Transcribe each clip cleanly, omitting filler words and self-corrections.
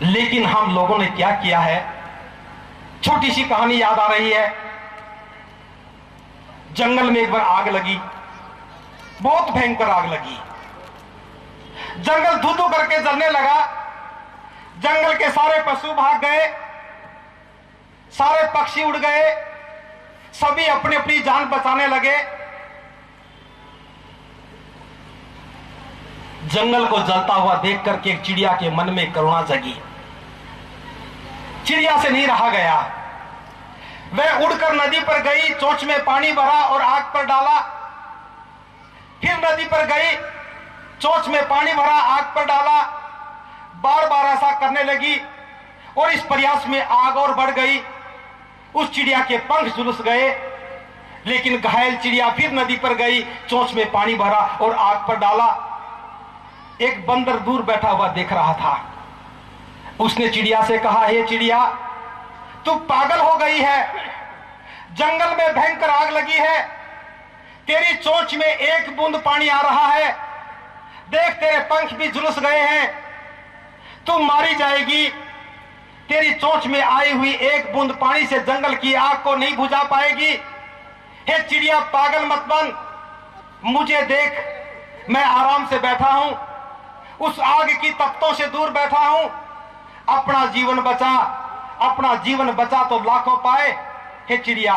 लेकिन हम लोगों ने क्या किया है, छोटी सी कहानी याद आ रही है। जंगल में एक बार आग लगी, बहुत भयंकर आग लगी। जंगल धू धू करके जलने लगा। जंगल के सारे पशु भाग गए, सारे पक्षी उड़ गए, सभी अपनी अपनी जान बचाने लगे। जंगल को जलता हुआ देख करके एक चिड़िया के मन में करुणा जगी। चिड़िया से नहीं रहा गया, वह उड़कर नदी पर गई, चोंच में पानी भरा और आग पर डाला। फिर नदी पर गई, चोंच में पानी भरा, आग पर डाला। बार बार ऐसा करने लगी और इस प्रयास में आग और बढ़ गई। उस चिड़िया के पंख झुलस गए, लेकिन घायल चिड़िया फिर नदी पर गई, चोंच में पानी भरा और आग पर डाला। एक बंदर दूर बैठा हुआ देख रहा था। उसने चिड़िया से कहा, हे चिड़िया, तू पागल हो गई है। जंगल में भयंकर आग लगी है, तेरी चोंच में एक बूंद पानी आ रहा है, देख तेरे पंख भी झुलस गए हैं, तू मारी जाएगी। तेरी चोंच में आई हुई एक बूंद पानी से जंगल की आग को नहीं बुझा पाएगी। हे चिड़िया, पागल मत बन, मुझे देख, मैं आराम से बैठा हूं, उस आग की तपतों से दूर बैठा हूं। अपना जीवन बचा, अपना जीवन बचा तो लाखों पाए। हे चिड़िया,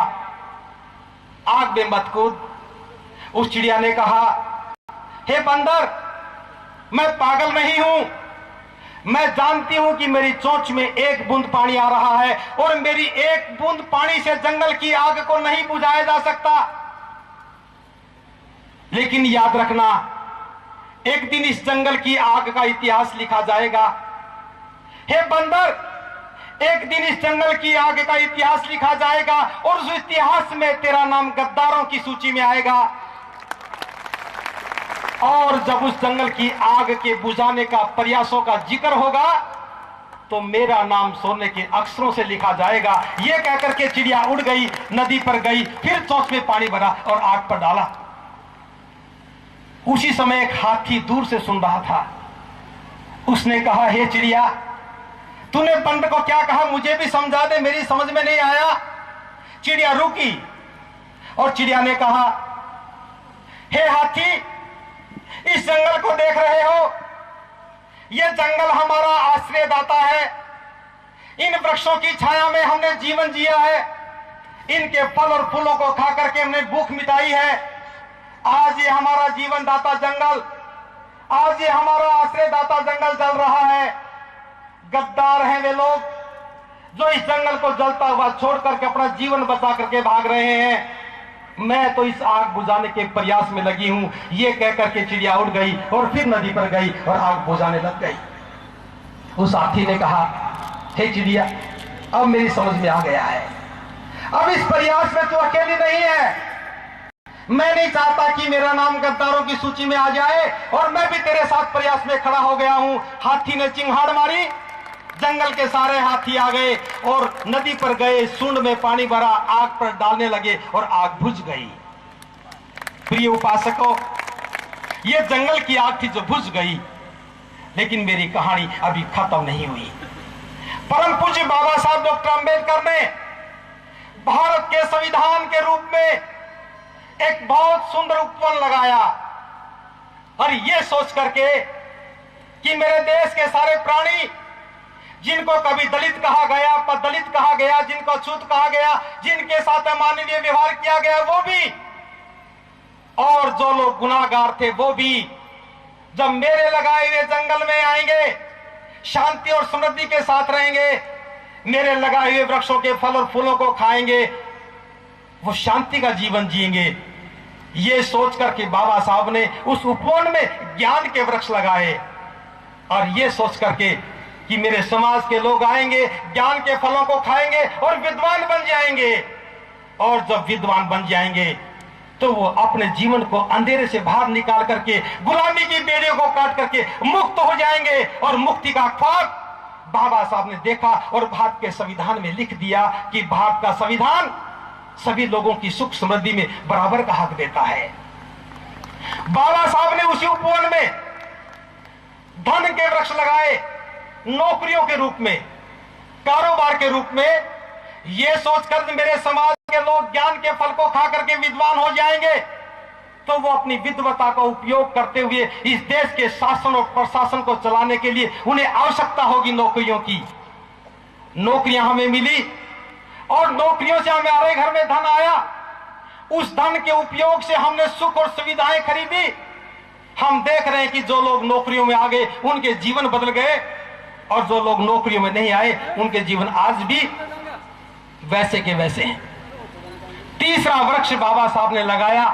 आग में मत कूद। उस चिड़िया ने कहा, हे बंदर, मैं पागल नहीं हूं, मैं जानती हूं कि मेरी चोंच में एक बूंद पानी आ रहा है और मेरी एक बूंद पानी से जंगल की आग को नहीं बुझाया जा सकता। लेकिन याद रखना, एक दिन इस जंगल की आग का इतिहास लिखा जाएगा। हे बंदर, एक दिन इस जंगल की आग का इतिहास लिखा जाएगा और उस इतिहास में तेरा नाम गद्दारों की सूची में आएगा। और जब उस जंगल की आग के बुझाने का प्रयासों का जिक्र होगा तो मेरा नाम सोने के अक्षरों से लिखा जाएगा। यह कहकर के चिड़िया उड़ गई, नदी पर गई, फिर चोंच में पानी भरा और आग पर डाला। उसी समय एक हाथी दूर से सुन रहा था। उसने कहा, हे चिड़िया, तूने बंदर को क्या कहा, मुझे भी समझा दे, मेरी समझ में नहीं आया। चिड़िया रुकी और चिड़िया ने कहा, हे हाथी, इस जंगल को देख रहे हो, यह जंगल हमारा आश्रयदाता है। इन वृक्षों की छाया में हमने जीवन जिया है, इनके फल और फूलों को खा करके हमने भूख मिटाई है। आज ये हमारा जीवन दाता जंगल, आज ये हमारा आश्रयदाता जंगल जल रहा है। गद्दार हैं वे लोग जो इस जंगल को जलता हुआ छोड़ करके अपना जीवन बचा करके भाग रहे हैं। मैं तो इस आग बुझाने के प्रयास में लगी हूं। ये कहकर के चिड़िया उड़ गई और फिर नदी पर गई और आग बुझाने लग गई। उस हाथी ने कहा, हे चिड़िया, अब मेरी समझ में आ गया है, अब इस प्रयास में तू अकेली नहीं है। मैं नहीं चाहता कि मेरा नाम गद्दारों की सूची में आ जाए और मैं भी तेरे साथ प्रयास में खड़ा हो गया हूं। हाथी ने चिंगाड़ मारी, जंगल के सारे हाथी आ गए और नदी पर गए, सूंड में पानी भरा, आग पर डालने लगे और आग बुझ गई। प्रिय उपासकों, यह जंगल की आग थी जो बुझ गई, लेकिन मेरी कहानी अभी खत्म नहीं हुई। परम पूज्य बाबा साहब डॉक्टर अंबेडकर ने भारत के संविधान के रूप में एक बहुत सुंदर उपवन लगाया और यह सोच करके कि मेरे देश के सारे प्राणी, जिनको कभी दलित कहा गया, पदलित कहा गया, जिनको छूत कहा गया, जिनके साथ अमानवीय व्यवहार किया गया, वो भी, और जो लोग गुनाहगार थे वो भी, जब मेरे लगाए हुए जंगल में आएंगे, शांति और समृद्धि के साथ रहेंगे, मेरे लगाए हुए वृक्षों के फल और फूलों को खाएंगे, वो शांति का जीवन जिएंगे। ये सोच करके बाबा साहब ने उस उपवन में ज्ञान के वृक्ष लगाए और ये सोच करके कि मेरे समाज के लोग आएंगे, ज्ञान के फलों को खाएंगे और विद्वान बन जाएंगे। और जब विद्वान बन जाएंगे तो वो अपने जीवन को अंधेरे से बाहर निकाल करके गुलामी की बेड़ियों को काट करके मुक्त हो जाएंगे। और मुक्ति का ख्वाब बाबा साहब ने देखा और भारत के संविधान में लिख दिया कि भारत का संविधान सभी लोगों की सुख समृद्धि में बराबर का हक देता है। बाबा साहब ने उसी उपवन में धन के वृक्ष लगाए, नौकरियों के रूप में, कारोबार के रूप में, यह सोचकर मेरे समाज के लोग ज्ञान के फल को खा करके विद्वान हो जाएंगे, तो वो अपनी विद्वता का उपयोग करते हुए इस देश के शासन और प्रशासन को चलाने के लिए उन्हें आवश्यकता होगी नौकरियों की। नौकरियां हमें मिली और नौकरियों से हमारे घर में धन आया। उस धन के उपयोग से हमने सुख और सुविधाएं खरीदी। हम देख रहे हैं कि जो लोग नौकरियों में आ गए उनके जीवन बदल गए, और जो लोग नौकरियों में नहीं आए उनके जीवन आज भी वैसे के वैसे हैं। तीसरा वृक्ष बाबा साहब ने लगाया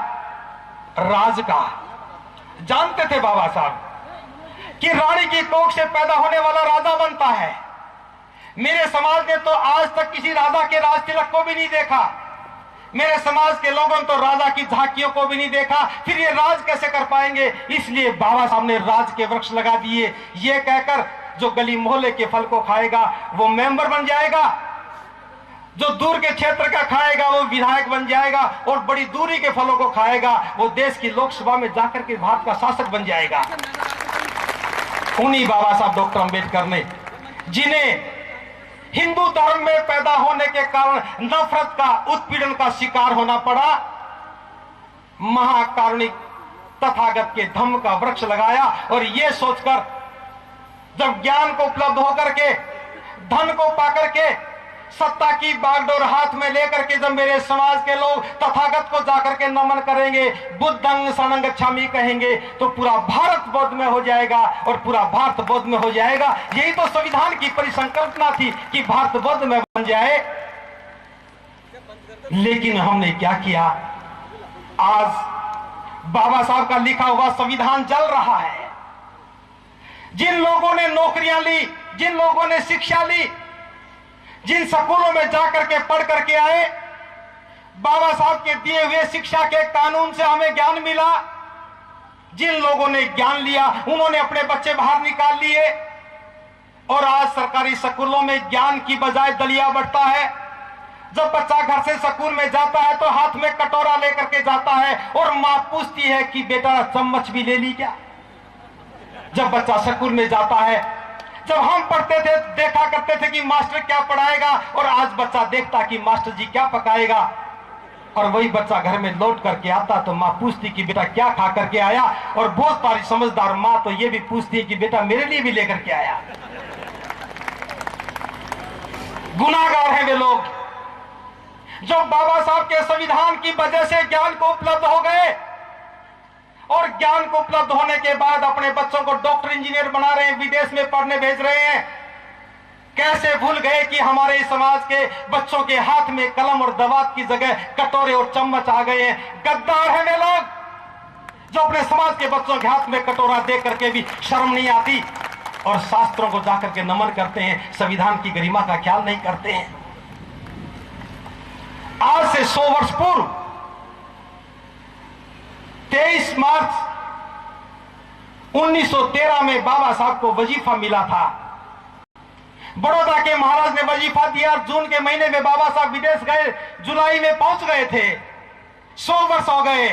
राज का। जानते थे बाबा साहब कि रानी की कोख से पैदा होने वाला राजा बनता है। मेरे समाज ने तो आज तक किसी राजा के राज तिलक को भी नहीं देखा। मेरे समाज के लोगों ने तो राजा की झांकियों को भी नहीं देखा, फिर ये राज कैसे कर पाएंगे? इसलिए बाबा साहब ने राज के वृक्ष लगा दिए, ये कहकर जो गली मोहल्ले के फल को खाएगा वो मेंबर बन जाएगा, जो दूर के क्षेत्र का खाएगा वो विधायक बन जाएगा, और बड़ी दूरी के फलों को खाएगा वो देश की लोकसभा में जाकर के भारत का शासक बन जाएगा। उन्हीं बाबा साहब डॉक्टर अंबेडकर ने, जिन्हें हिंदू धर्म में पैदा होने के कारण नफरत का, उत्पीड़न का शिकार होना पड़ा, महाकारुणिक तथागत के धम्म का वृक्ष लगाया, और यह सोचकर जब ज्ञान को उपलब्ध होकर के, धन को पाकर के, सत्ता की बागडोर हाथ में लेकर के जब मेरे समाज के लोग तथागत को जाकर के नमन करेंगे, बुद्धं शरणं गच्छामि कहेंगे, तो पूरा भारत बौद्ध में हो जाएगा और पूरा भारत बौद्ध में हो जाएगा। यही तो संविधान की परिसंकल्पना थी कि भारत बौद्ध में बन जाए। लेकिन हमने क्या किया? आज बाबा साहब का लिखा हुआ संविधान जल रहा है। जिन लोगों ने नौकरियां ली, जिन लोगों ने शिक्षा ली, जिन स्कूलों में जाकर के पढ़ करके आए, बाबा साहब के दिए हुए शिक्षा के कानून से हमें ज्ञान मिला। जिन लोगों ने ज्ञान लिया उन्होंने अपने बच्चे बाहर निकाल लिए, और आज सरकारी स्कूलों में ज्ञान की बजाय दलिया बढ़ता है। जब बच्चा घर से स्कूल में जाता है तो हाथ में कटोरा लेकर के जाता है, और मां पूछती है कि बेटा चम्मच भी ले ली क्या? जब बच्चा स्कूल में जाता है, जब हम पढ़ते थे देखा करते थे कि मास्टर क्या पढ़ाएगा, और आज बच्चा देखता कि मास्टर जी क्या पकाएगा। और वही बच्चा घर में लौट करके आता तो माँ पूछती कि बेटा क्या खा करके आया, और बहुत सारी समझदार माँ तो ये भी पूछती है कि बेटा मेरे लिए भी लेकर के आया। गुनाहगार हैं वे लोग जो बाबा साहब के संविधान की वजह से ज्ञान को उपलब्ध हो गए, और ज्ञान को उपलब्ध होने के बाद अपने बच्चों को डॉक्टर इंजीनियर बना रहे हैं, विदेश में पढ़ने भेज रहे हैं। कैसे भूल गए कि हमारे समाज के बच्चों के हाथ में कलम और दवात की जगह कटोरे और चम्मच आ गए हैं। गद्दार हैं वे लोग जो अपने समाज के बच्चों के हाथ में कटोरा दे करके भी शर्म नहीं आती, और शास्त्रों को जाकर के नमन करते हैं, संविधान की गरिमा का ख्याल नहीं करते हैं। आज से 100 वर्ष पूर्व 23 मार्च 1913 में बाबा साहब को वजीफा मिला था। बड़ौदा के महाराज ने वजीफा दिया। जून के महीने में बाबा साहब विदेश गए, जुलाई में पहुंच गए थे। 100 वर्ष हो गए।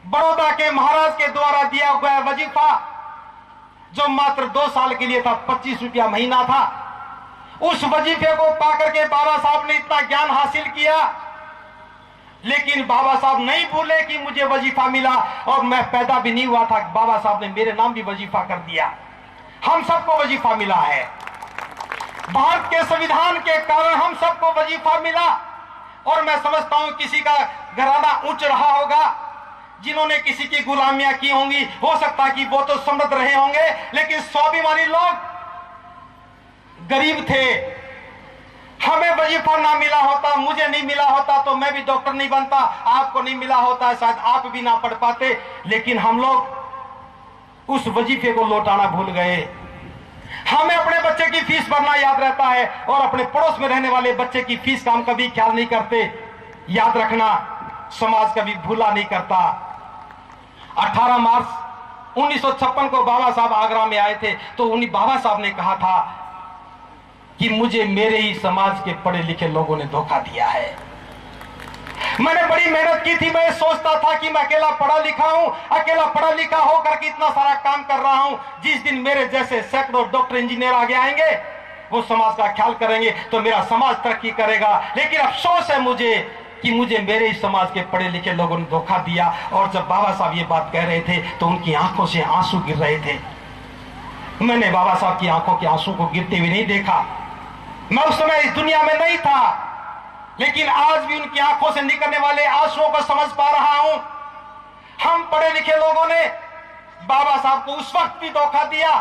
बड़ौदा के महाराज के द्वारा दिया गया वजीफा जो मात्र 2 साल के लिए था, 25 रुपया महीना था, उस वजीफे को पाकर के बाबा साहब ने इतना ज्ञान हासिल किया। लेकिन बाबा साहब नहीं भूले कि मुझे वजीफा मिला, और मैं पैदा भी नहीं हुआ था, बाबा साहब ने मेरे नाम भी वजीफा कर दिया। हम सबको वजीफा मिला है। भारत के संविधान के कारण हम सबको वजीफा मिला। और मैं समझता हूं किसी का घराना उच्च रहा होगा, जिन्होंने किसी की गुलामियां की होंगी, हो सकता है कि वो तो समृद्ध रहे होंगे, लेकिन स्वाभिमानी लोग गरीब थे। हमें वजीफा ना मिला होता, मुझे नहीं मिला होता तो मैं भी डॉक्टर नहीं बनता, आपको नहीं मिला होता शायद आप भी ना पढ़ पाते। लेकिन हम लोग उस वजीफे को लौटाना भूल गए। हमें अपने बच्चे की फीस भरना याद रहता है, और अपने पड़ोस में रहने वाले बच्चे की फीस का हम कभी ख्याल नहीं करते। याद रखना, समाज कभी भूला नहीं करता। 18 मार्च 1956 को बाबा साहब आगरा में आए थे, तो उन्हीं बाबा साहब ने कहा था कि मुझे मेरे ही समाज के पढ़े लिखे लोगों ने धोखा दिया है। मैंने बड़ी मेहनत की थी। मैं सोचता था कि मैं अकेला पढ़ा लिखा हूं, अकेला पढ़ा लिखा होकर के इतना सारा काम कर रहा हूं। जिस दिन मेरे जैसे सैकड़ों डॉक्टर इंजीनियर आगे आएंगे, वो समाज का ख्याल करेंगे, तो मेरा समाज तरक्की करेगा। लेकिन अफसोस है मुझे कि मुझे मेरे ही समाज के पढ़े लिखे लोगों ने धोखा दिया। और जब बाबा साहब ये बात कह रहे थे तो उनकी आंखों से आंसू गिर रहे थे। मैंने बाबा साहब की आंखों के आंसू को गिरते हुए नहीं देखा। मैं उस समय इस दुनिया में नहीं था, लेकिन आज भी उनकी आंखों से निकलने वाले आंसुओं को समझ पा रहा हूं। हम पढ़े लिखे लोगों ने बाबा साहब को उस वक्त भी धोखा दिया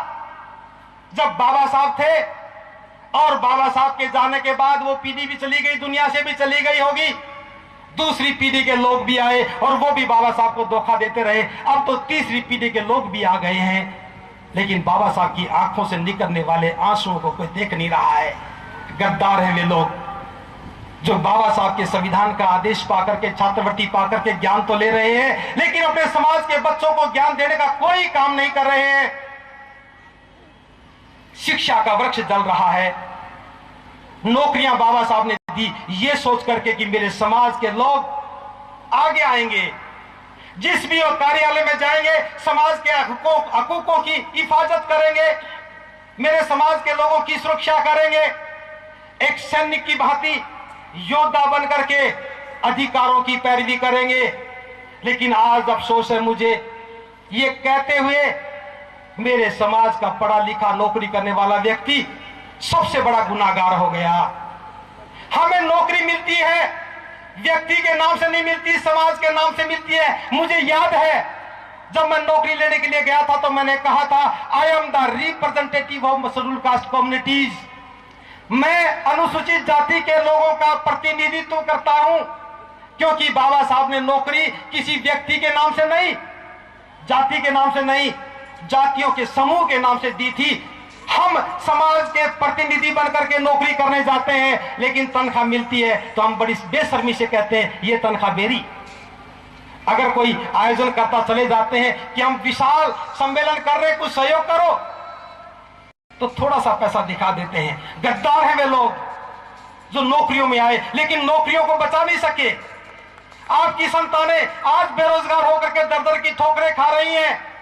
जब बाबा साहब थे, और बाबा साहब के जाने के बाद वो पीढ़ी भी चली गई, दुनिया से भी चली गई होगी। दूसरी पीढ़ी के लोग भी आए और वो भी बाबा साहब को धोखा देते रहे। अब तो तीसरी पीढ़ी के लोग भी आ गए हैं, लेकिन बाबा साहब की आंखों से निकलने वाले आंसुओं को कोई देख नहीं रहा है। गद्दार हैं वे लोग जो बाबा साहब के संविधान का आदेश पाकर के, छात्रवृत्ति पाकर के ज्ञान तो ले रहे हैं, लेकिन अपने समाज के बच्चों को ज्ञान देने का कोई काम नहीं कर रहे हैं। शिक्षा का वृक्ष जल रहा है। नौकरियां बाबा साहब ने दी ये सोच करके कि मेरे समाज के लोग आगे आएंगे, जिस भी कार्यालय में जाएंगे समाज के हकूकों की हिफाजत करेंगे, मेरे समाज के लोगों की सुरक्षा करेंगे, एक सैनिक की भांति योद्धा बन करके अधिकारों की पैरवी करेंगे। लेकिन आज अफसोस है मुझे ये कहते हुए, मेरे समाज का पढ़ा लिखा नौकरी करने वाला व्यक्ति सबसे बड़ा गुनाहगार हो गया। हमें नौकरी मिलती है व्यक्ति के नाम से नहीं मिलती, समाज के नाम से मिलती है। मुझे याद है जब मैं नौकरी लेने के लिए गया था तो मैंने कहा था, I am the representative of scheduled caste communities. मैं अनुसूचित जाति के लोगों का प्रतिनिधित्व करता हूं, क्योंकि बाबा साहब ने नौकरी किसी व्यक्ति के नाम से नहीं, जाति के नाम से नहीं, जातियों के समूह के नाम से दी थी। हम समाज के प्रतिनिधि बनकर के नौकरी करने जाते हैं, लेकिन तनख्वाह मिलती है तो हम बड़ी बेशर्मी से कहते हैं ये तनख्वाह मेरी। अगर कोई आयोजन करता चले जाते हैं कि हम विशाल सम्मेलन कर रहे हैं, कुछ सहयोग करो, तो थोड़ा सा पैसा दिखा देते हैं। गद्दार हैं वे लोग जो नौकरियों में आए लेकिन नौकरियों को बचा नहीं सके। आपकी संतानें आज बेरोजगार होकर के दर दर की ठोकरें खा रही हैं।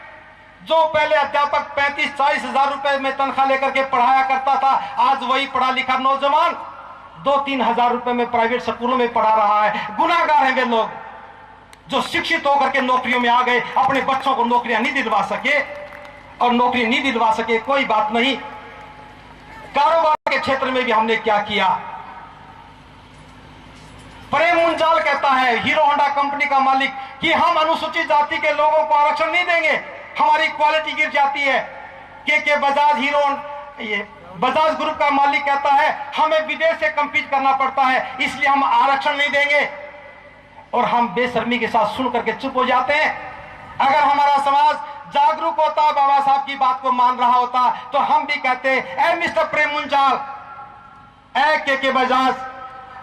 जो पहले अध्यापक 35-40 हजार रुपए में तनख्वाह लेकर के पढ़ाया करता था, आज वही पढ़ा लिखा नौजवान 2-3 हजार रुपए में प्राइवेट स्कूलों में पढ़ा रहा है। गुनाहगार हैं वे लोग जो शिक्षित होकर के नौकरियों में आ गए, अपने बच्चों को नौकरियां नहीं दिलवा सके। और नौकरी नहीं दिलवा सके कोई बात नहीं, कारोबार के क्षेत्र में भी हमने क्या किया। प्रेम मुंजाल कहता है, हीरो होंडा कंपनी का मालिक, कि हम अनुसूचित जाति के लोगों को आरक्षण नहीं देंगे, हमारी क्वालिटी गिर जाती है। के बजाज हीरो, ये बजाज ग्रुप का मालिक कहता है हमें विदेश से कंपीट करना पड़ता है, इसलिए हम आरक्षण नहीं देंगे। और हम बेशर्मी के साथ सुन करके चुप हो जाते हैं। अगर हमारा समाज जागरूक होता, बाबा साहब की बात को मान रहा होता, तो हम भी कहते ए मिस्टर प्रेम मुंजाल, ए के बजाज,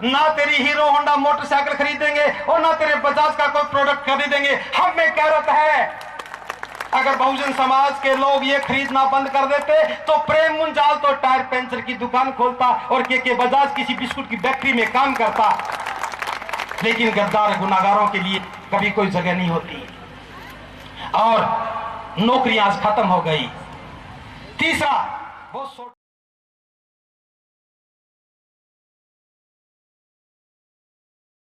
ना तेरी हीरो होंडा मोटरसाइकिल खरीदेंगे और ना तेरे बजाज का कोई प्रोडक्ट खरीदेंगे। हम में गैरत है। अगर बहुजन समाज के लोग ये खरीदना बंद कर देते तो प्रेम मुंजाल तो टायर पंचर की दुकान खोलता और के बजाज किसी बिस्कुट की फैक्ट्री में काम करता। लेकिन गद्दार गुनाहगारों के लिए कभी कोई जगह नहीं होती। और नौकरियां आज खत्म हो गई। तीसरा, बहुत